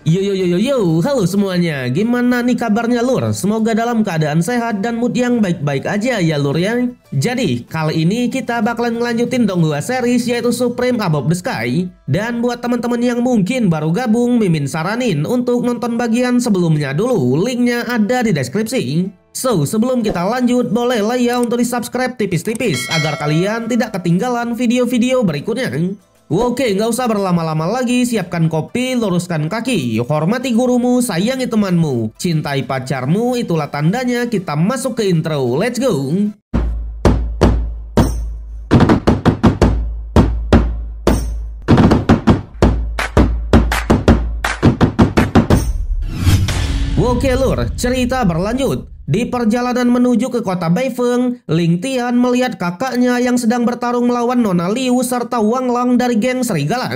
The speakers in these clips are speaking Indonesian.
Yo yo yo yo yo, halo semuanya. Gimana nih kabarnya lur? Semoga dalam keadaan sehat dan mood yang baik-baik aja ya lur ya. Jadi kali ini kita bakalan ngelanjutin dong dua series yaitu Supreme Above the Sky. Dan buat teman-teman yang mungkin baru gabung, Mimin saranin untuk nonton bagian sebelumnya dulu. Linknya ada di deskripsi. So, sebelum kita lanjut, boleh lah ya untuk di-subscribe tipis-tipis agar kalian tidak ketinggalan video-video berikutnya. Oke, nggak usah berlama-lama lagi, siapkan kopi, luruskan kaki, hormati gurumu, sayangi temanmu, cintai pacarmu, itulah tandanya kita masuk ke intro. Let's go! Oke lur, cerita berlanjut. Di perjalanan menuju ke kota Beifeng, Ling Tian melihat kakaknya yang sedang bertarung melawan Nona Liu serta Wang Lang dari geng Serigala.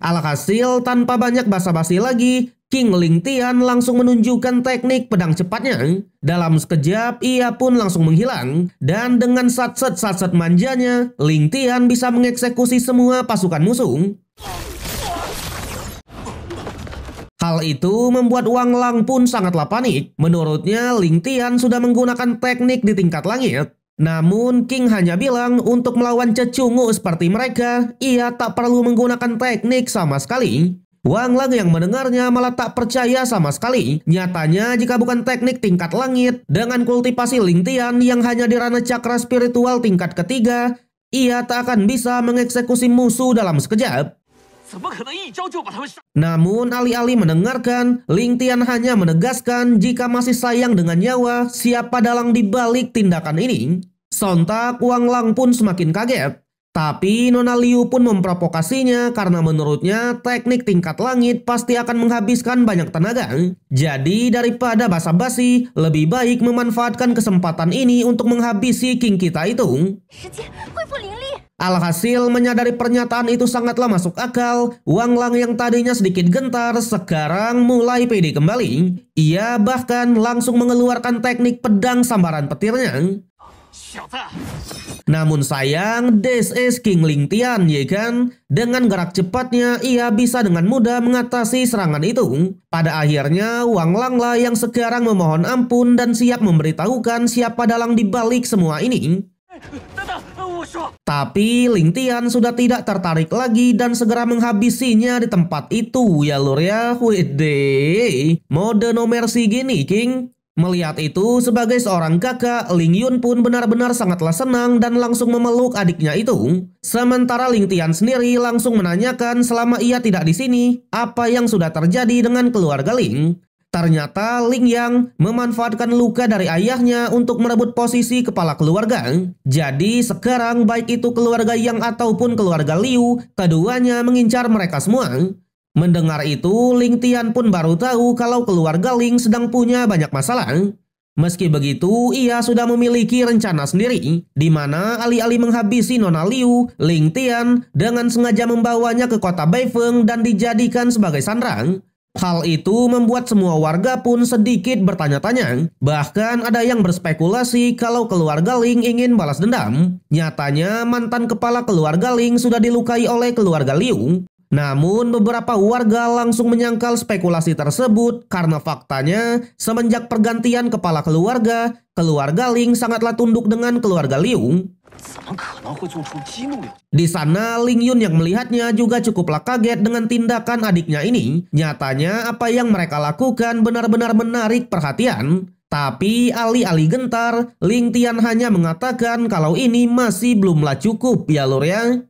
Alhasil, tanpa banyak basa-basi lagi, King Ling Tian langsung menunjukkan teknik pedang cepatnya. Dalam sekejap, ia pun langsung menghilang. Dan dengan satset-satset manjanya, Ling Tian bisa mengeksekusi semua pasukan musuh. Hal itu membuat Wang Lang pun sangatlah panik. Menurutnya, Ling Tian sudah menggunakan teknik di tingkat langit. Namun, King hanya bilang untuk melawan cecungu seperti mereka, ia tak perlu menggunakan teknik sama sekali. Wang Lang yang mendengarnya malah tak percaya sama sekali. Nyatanya, jika bukan teknik tingkat langit, dengan kultivasi Ling Tian yang hanya di ranah cakra spiritual tingkat ketiga, ia tak akan bisa mengeksekusi musuh dalam sekejap. Namun alih-alih mendengarkan, Ling Tian hanya menegaskan jika masih sayang dengan nyawa, siapa dalang di balik tindakan ini. Sontak Wang Lang pun semakin kaget. Tapi Nona Liu pun memprovokasinya karena menurutnya teknik tingkat langit pasti akan menghabiskan banyak tenaga. Jadi daripada basa-basi, lebih baik memanfaatkan kesempatan ini untuk menghabisi King kita itu. Alhasil, menyadari pernyataan itu sangatlah masuk akal, Wang Lang yang tadinya sedikit gentar sekarang mulai pede kembali. Ia bahkan langsung mengeluarkan teknik pedang sambaran petirnya. Namun sayang, this is King Ling Tian, ya kan? Dengan gerak cepatnya, ia bisa dengan mudah mengatasi serangan itu. Pada akhirnya, Wang Lang lah yang sekarang memohon ampun dan siap memberitahukan siapa dalang di balik semua ini. Tapi Ling Tian sudah tidak tertarik lagi dan segera menghabisinya di tempat itu ya lur ya. Wede, mode no mercy gini King. Melihat itu, sebagai seorang kakak, Ling Yun pun benar-benar sangatlah senang dan langsung memeluk adiknya itu. Sementara Ling Tian sendiri langsung menanyakan selama ia tidak di sini, apa yang sudah terjadi dengan keluarga Ling. Ternyata Ling Yang memanfaatkan luka dari ayahnya untuk merebut posisi kepala keluarga. Jadi sekarang baik itu keluarga Yang ataupun keluarga Liu, keduanya mengincar mereka semua. Mendengar itu, Ling Tian pun baru tahu kalau keluarga Ling sedang punya banyak masalah. Meski begitu, ia sudah memiliki rencana sendiri, di mana alih-alih menghabisi Nona Liu, Ling Tian dengan sengaja membawanya ke kota Beifeng dan dijadikan sebagai sandera. Hal itu membuat semua warga pun sedikit bertanya-tanya. Bahkan ada yang berspekulasi kalau keluarga Ling ingin balas dendam. Nyatanya mantan kepala keluarga Ling sudah dilukai oleh keluarga Liu. Namun beberapa warga langsung menyangkal spekulasi tersebut karena faktanya semenjak pergantian kepala keluarga, keluarga Ling sangatlah tunduk dengan keluarga Liu. Di sana Ling Yun yang melihatnya juga cukuplah kaget dengan tindakan adiknya ini. Nyatanya apa yang mereka lakukan benar-benar menarik perhatian. Tapi alih-alih gentar, Ling Tian hanya mengatakan kalau ini masih belumlah cukup ya lur ya.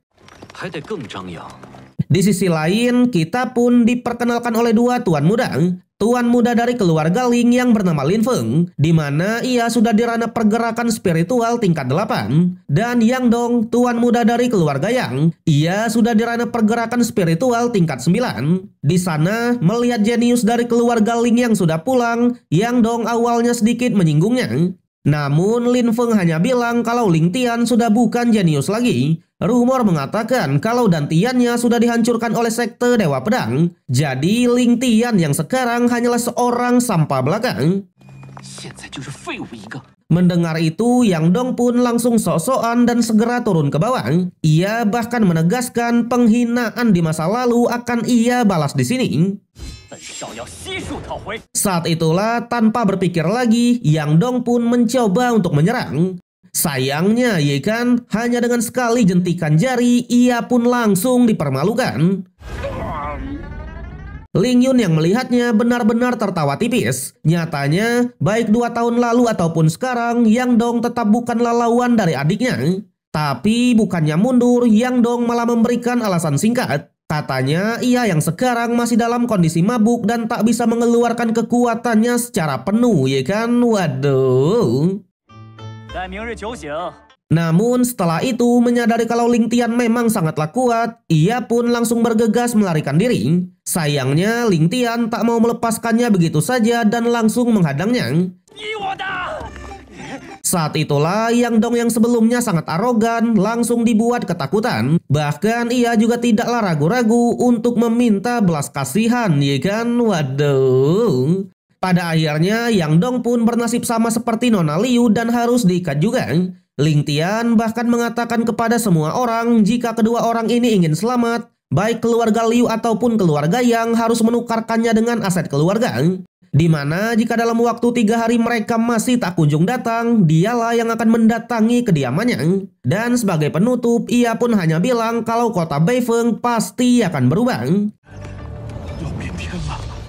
Di sisi lain, kita pun diperkenalkan oleh dua tuan muda. Tuan muda dari keluarga Ling yang bernama Lin Feng, di mana ia sudah di ranah pergerakan spiritual tingkat 8. Dan Yang Dong, tuan muda dari keluarga Yang, ia sudah di ranah pergerakan spiritual tingkat 9. Di sana, melihat jenius dari keluarga Ling yang sudah pulang, Yang Dong awalnya sedikit menyinggungnya. Namun Lin Feng hanya bilang kalau Ling Tian sudah bukan jenius lagi. Rumor mengatakan kalau dantiannya sudah dihancurkan oleh sekte Dewa Pedang. Jadi Ling Tian yang sekarang hanyalah seorang sampah belakang. Mendengar itu, Yang Dong pun langsung sok-sokan dan segera turun ke bawah. Ia bahkan menegaskan penghinaan di masa lalu akan ia balas di sini. Saat itulah tanpa berpikir lagi, Yang Dong pun mencoba untuk menyerang. Sayangnya, ya kan, hanya dengan sekali jentikan jari, ia pun langsung dipermalukan. Ling Yun yang melihatnya benar-benar tertawa tipis. Nyatanya, baik 2 tahun lalu ataupun sekarang, Yang Dong tetap bukanlah lawan dari adiknya. Tapi bukannya mundur, Yang Dong malah memberikan alasan singkat. Katanya ia yang sekarang masih dalam kondisi mabuk dan tak bisa mengeluarkan kekuatannya secara penuh, ya kan? Waduh. Namun setelah itu menyadari kalau Ling Tian memang sangatlah kuat, ia pun langsung bergegas melarikan diri. Sayangnya Ling Tian tak mau melepaskannya begitu saja dan langsung menghadangnya. Saat itulah Yang Dong yang sebelumnya sangat arogan langsung dibuat ketakutan. Bahkan ia juga tidaklah ragu-ragu untuk meminta belas kasihan, ya kan? Waduh. Pada akhirnya Yang Dong pun bernasib sama seperti Nona Liu dan harus diikat juga. Ling Tian bahkan mengatakan kepada semua orang jika kedua orang ini ingin selamat, baik keluarga Liu ataupun keluarga Yang harus menukarkannya dengan aset keluarga. Dimana jika dalam waktu 3 hari mereka masih tak kunjung datang, dialah yang akan mendatangi kediamannya. Dan sebagai penutup, ia pun hanya bilang kalau kota Beifeng pasti akan berubah.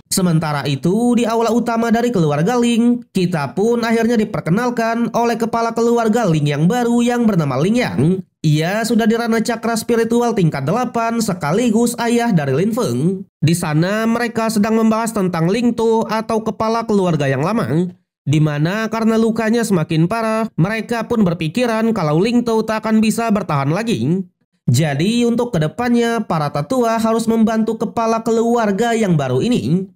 Sementara itu, di aula utama dari keluarga Ling, kita pun akhirnya diperkenalkan oleh kepala keluarga Ling yang baru yang bernama Ling Yang. Ia sudah dirana cakra spiritual tingkat 8 sekaligus ayah dari Lin Feng. Di sana mereka sedang membahas tentang Ling To atau kepala keluarga yang lama. Di mana karena lukanya semakin parah, mereka pun berpikiran kalau Ling To tak akan bisa bertahan lagi. Jadi untuk kedepannya, para tetua harus membantu kepala keluarga yang baru ini.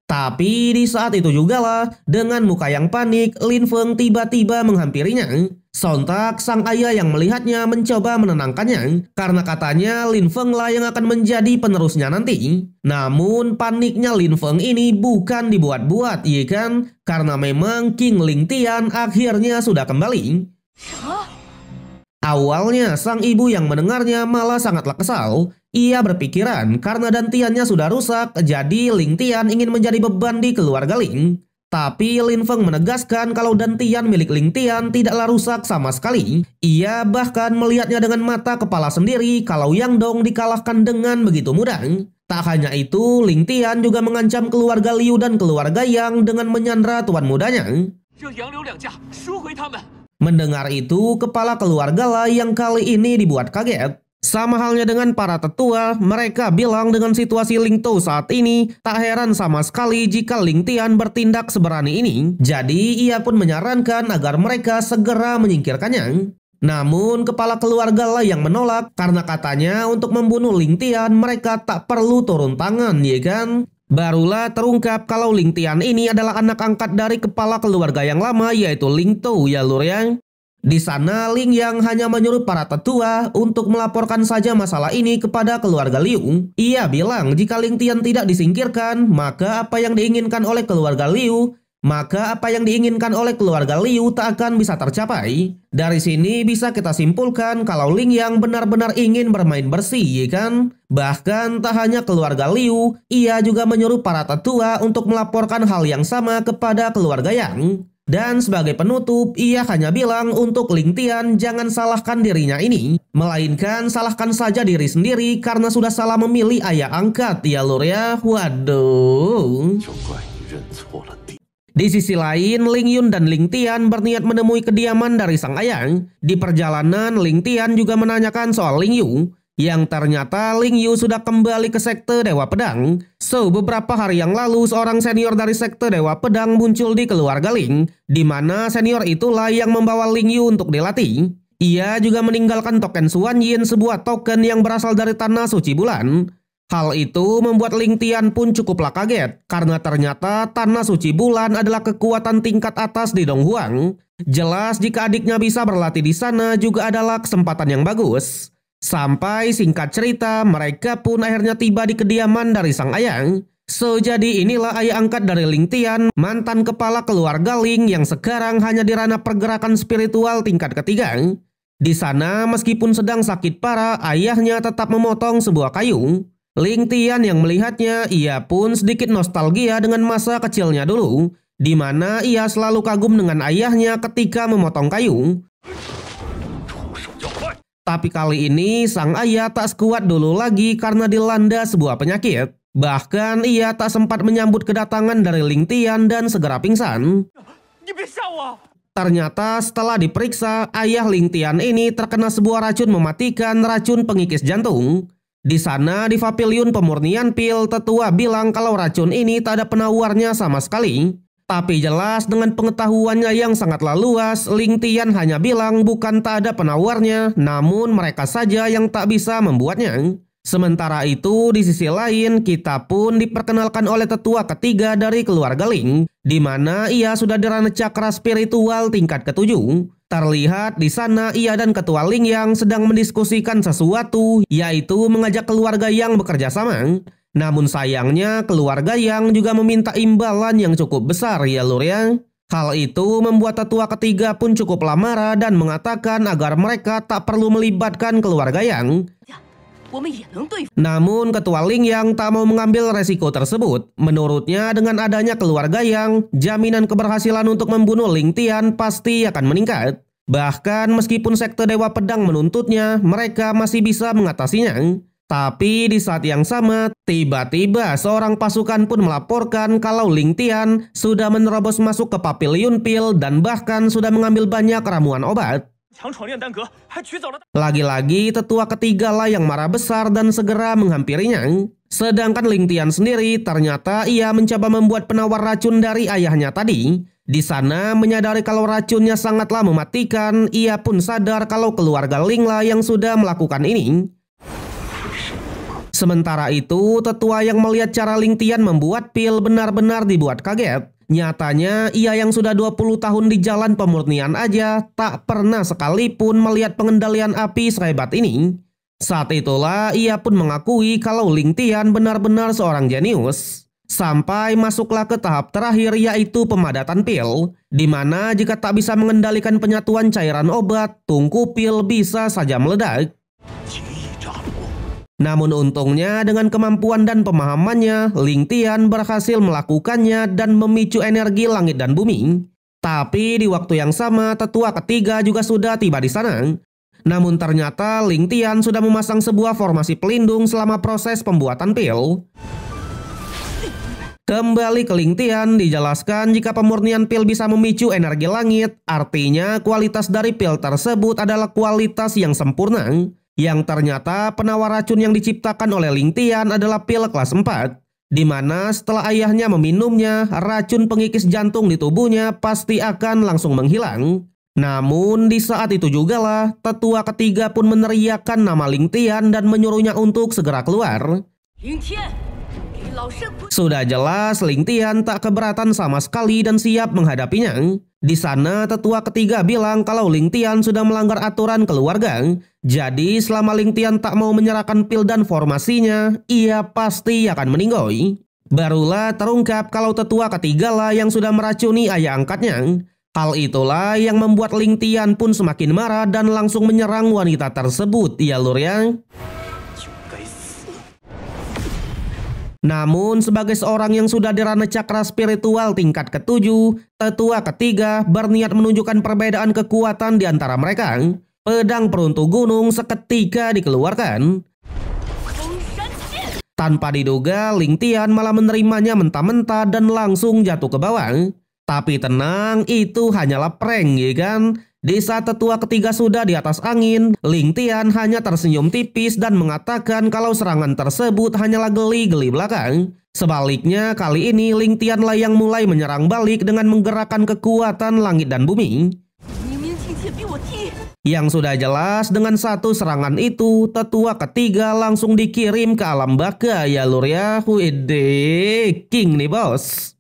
Tapi di saat itu jugalah, dengan muka yang panik, Lin Feng tiba-tiba menghampirinya. Sontak sang ayah yang melihatnya mencoba menenangkannya, karena katanya Lin Feng lah yang akan menjadi penerusnya nanti. Namun paniknya Lin Feng ini bukan dibuat-buat, iya kan? Karena memang King Ling Tian akhirnya sudah kembali. Awalnya sang ibu yang mendengarnya malah sangatlah kesal. Ia berpikiran karena dantiannya sudah rusak, jadi Ling Tian ingin menjadi beban di keluarga Ling. Tapi Lin Feng menegaskan kalau dantian milik Ling Tian tidaklah rusak sama sekali. Ia bahkan melihatnya dengan mata kepala sendiri kalau Yang Dong dikalahkan dengan begitu mudah. Tak hanya itu, Ling Tian juga mengancam keluarga Liu dan keluarga Yang dengan menyandra tuan mudanya. Mendengar itu, kepala keluarga lah yang kali ini dibuat kaget. Sama halnya dengan para tetua, mereka bilang dengan situasi Ling To saat ini, tak heran sama sekali jika Ling Tian bertindak seberani ini. Jadi ia pun menyarankan agar mereka segera menyingkirkannya. Namun kepala keluarga lah yang menolak karena katanya untuk membunuh Ling Tian mereka tak perlu turun tangan, ya kan? Barulah terungkap kalau Ling Tian ini adalah anak angkat dari kepala keluarga yang lama yaitu Ling To, ya lur ya. Di sana Ling Yang hanya menyuruh para tetua untuk melaporkan saja masalah ini kepada keluarga Liu. Ia bilang jika Ling Tian tidak disingkirkan, maka apa yang diinginkan oleh keluarga Liu tak akan bisa tercapai. Dari sini bisa kita simpulkan kalau Ling Yang benar-benar ingin bermain bersih, ya kan? Bahkan tak hanya keluarga Liu, ia juga menyuruh para tetua untuk melaporkan hal yang sama kepada keluarga Yang. Dan sebagai penutup, ia hanya bilang untuk Ling Tian jangan salahkan dirinya ini, melainkan salahkan saja diri sendiri karena sudah salah memilih ayah angkat, ya lur ya. Waduh. Di sisi lain, Ling Yun dan Ling Tian berniat menemui kediaman dari sang ayah. Di perjalanan, Ling Tian juga menanyakan soal Ling Yu, yang ternyata Ling Yu sudah kembali ke sekte Dewa Pedang. Beberapa hari yang lalu seorang senior dari sekte Dewa Pedang muncul di keluarga Ling, di mana senior itulah yang membawa Ling Yu untuk dilatih. Ia juga meninggalkan token Suan Yin, sebuah token yang berasal dari tanah suci bulan. Hal itu membuat Ling Tian pun cukuplah kaget, karena ternyata tanah suci bulan adalah kekuatan tingkat atas di Donghuang. Jelas jika adiknya bisa berlatih di sana juga adalah kesempatan yang bagus. Sampai singkat cerita, mereka pun akhirnya tiba di kediaman dari sang ayah. Jadi inilah ayah angkat dari Ling Tian, mantan kepala keluarga Ling yang sekarang hanya di ranah pergerakan spiritual tingkat ketiga. Di sana meskipun sedang sakit parah, ayahnya tetap memotong sebuah kayu. Ling Tian yang melihatnya, ia pun sedikit nostalgia dengan masa kecilnya dulu, di mana ia selalu kagum dengan ayahnya ketika memotong kayu. Tapi kali ini sang ayah tak sekuat dulu lagi karena dilanda sebuah penyakit. Bahkan ia tak sempat menyambut kedatangan dari Ling Tian dan segera pingsan. Ternyata setelah diperiksa, ayah Ling Tian ini terkena sebuah racun mematikan, racun pengikis jantung. Di sana di pavilion pemurnian pil, tetua bilang kalau racun ini tak ada penawarnya sama sekali. Tapi jelas dengan pengetahuannya yang sangatlah luas, Ling Tian hanya bilang bukan tak ada penawarnya, namun mereka saja yang tak bisa membuatnya. Sementara itu di sisi lain, kita pun diperkenalkan oleh tetua ketiga dari keluarga Ling, di mana ia sudah dirana cakra spiritual tingkat ke-7. Terlihat di sana ia dan ketua Ling yang sedang mendiskusikan sesuatu, yaitu mengajak keluarga yang bekerja sama. Namun sayangnya keluarga yang juga meminta imbalan yang cukup besar ya lur ya. Hal itu membuat tetua ketiga pun cukup marah dan mengatakan agar mereka tak perlu melibatkan keluarga yang. Namun ketua Ling yang tak mau mengambil resiko tersebut. Menurutnya dengan adanya keluarga yang, jaminan keberhasilan untuk membunuh Ling Tian pasti akan meningkat. Bahkan meskipun sekte Dewa Pedang menuntutnya, mereka masih bisa mengatasinya. Tapi di saat yang sama, tiba-tiba seorang pasukan pun melaporkan kalau Ling Tian sudah menerobos masuk ke pavilion pil dan bahkan sudah mengambil banyak ramuan obat. Lagi-lagi tetua ketiga lah yang marah besar dan segera menghampirinya. Sedangkan Ling Tian sendiri ternyata ia mencoba membuat penawar racun dari ayahnya tadi. Di sana menyadari kalau racunnya sangatlah mematikan, ia pun sadar kalau keluarga Ling lah yang sudah melakukan ini. Sementara itu, tetua yang melihat cara Ling Tian membuat pil benar-benar dibuat kaget. Nyatanya, ia yang sudah 20 tahun di jalan pemurnian aja tak pernah sekalipun melihat pengendalian api sehebat ini. Saat itulah ia pun mengakui kalau Ling Tian benar-benar seorang jenius. Sampai masuklah ke tahap terakhir yaitu pemadatan pil, di mana jika tak bisa mengendalikan penyatuan cairan obat, tungku pil bisa saja meledak. Namun untungnya dengan kemampuan dan pemahamannya, Ling Tian berhasil melakukannya dan memicu energi langit dan bumi. Tapi di waktu yang sama, tetua ketiga juga sudah tiba di sana. Namun ternyata Ling Tian sudah memasang sebuah formasi pelindung selama proses pembuatan pil. Kembali ke Ling Tian, dijelaskan jika pemurnian pil bisa memicu energi langit, artinya kualitas dari pil tersebut adalah kualitas yang sempurna. Yang ternyata penawar racun yang diciptakan oleh Ling Tian adalah pil kelas 4, di mana setelah ayahnya meminumnya, racun pengikis jantung di tubuhnya pasti akan langsung menghilang. Namun di saat itu jugalah tetua ketiga pun meneriakkan nama Ling Tian dan menyuruhnya untuk segera keluar. Sudah jelas Ling Tian tak keberatan sama sekali dan siap menghadapinya. Di sana tetua ketiga bilang kalau Ling Tian sudah melanggar aturan keluarga. Jadi selama Ling Tian tak mau menyerahkan pil dan formasinya, ia pasti akan meninggoy. Barulah terungkap kalau tetua ketiga lah yang sudah meracuni ayah angkatnya. Hal itulah yang membuat Ling Tian pun semakin marah dan langsung menyerang wanita tersebut ya lur ya. Namun sebagai seorang yang sudah dirana cakra spiritual tingkat ke-7, tetua ketiga berniat menunjukkan perbedaan kekuatan di antara mereka. Pedang peruntu gunung seketika dikeluarkan. Tanpa diduga, Ling Tian malah menerimanya mentah-mentah dan langsung jatuh ke bawah. Tapi tenang, itu hanyalah prank ya kan? Di saat tetua ketiga sudah di atas angin, Ling Tian hanya tersenyum tipis dan mengatakan kalau serangan tersebut hanyalah geli-geli belakang. Sebaliknya, kali ini Ling Tian lah yang mulai menyerang balik dengan menggerakkan kekuatan langit dan bumi. Yang sudah jelas dengan satu serangan itu, tetua ketiga langsung dikirim ke alam baka ya lur ya. Wede, king nih bos.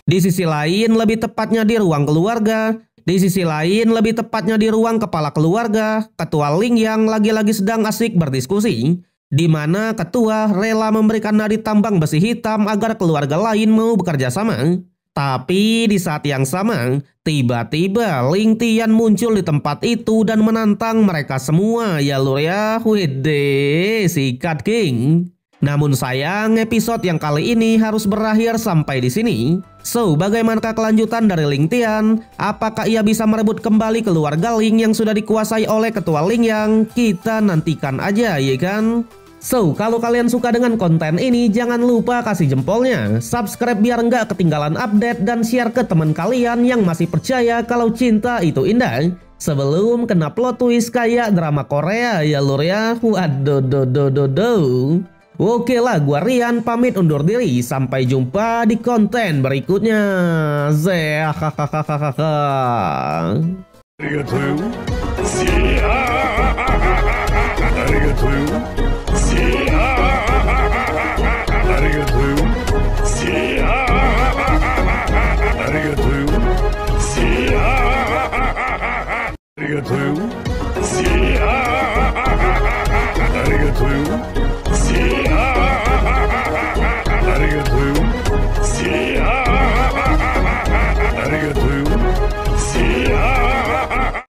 Di sisi lain, lebih tepatnya di ruang keluarga. Di sisi lain, lebih tepatnya di ruang kepala keluarga, ketua Ling yang lagi-lagi sedang asik berdiskusi, di mana ketua rela memberikan nadi tambang besi hitam agar keluarga lain mau bekerja sama. Tapi di saat yang sama, tiba-tiba Ling Tian muncul di tempat itu dan menantang mereka semua ya lur ya. Wede, sikat King. Namun sayang, episode yang kali ini harus berakhir sampai di sini. So, bagaimanakah kelanjutan dari Ling Tian? Apakah ia bisa merebut kembali keluarga Ling yang sudah dikuasai oleh ketua Ling Yang? Kita nantikan aja ya kan? So, kalau kalian suka dengan konten ini, jangan lupa kasih jempolnya, subscribe biar nggak ketinggalan update, dan share ke teman kalian yang masih percaya kalau cinta itu indah. Sebelum kena plot twist kayak drama Korea ya lur ya. Waduh. Oke lah, gua Rian pamit undur diri. Sampai jumpa di konten berikutnya. Arigatou.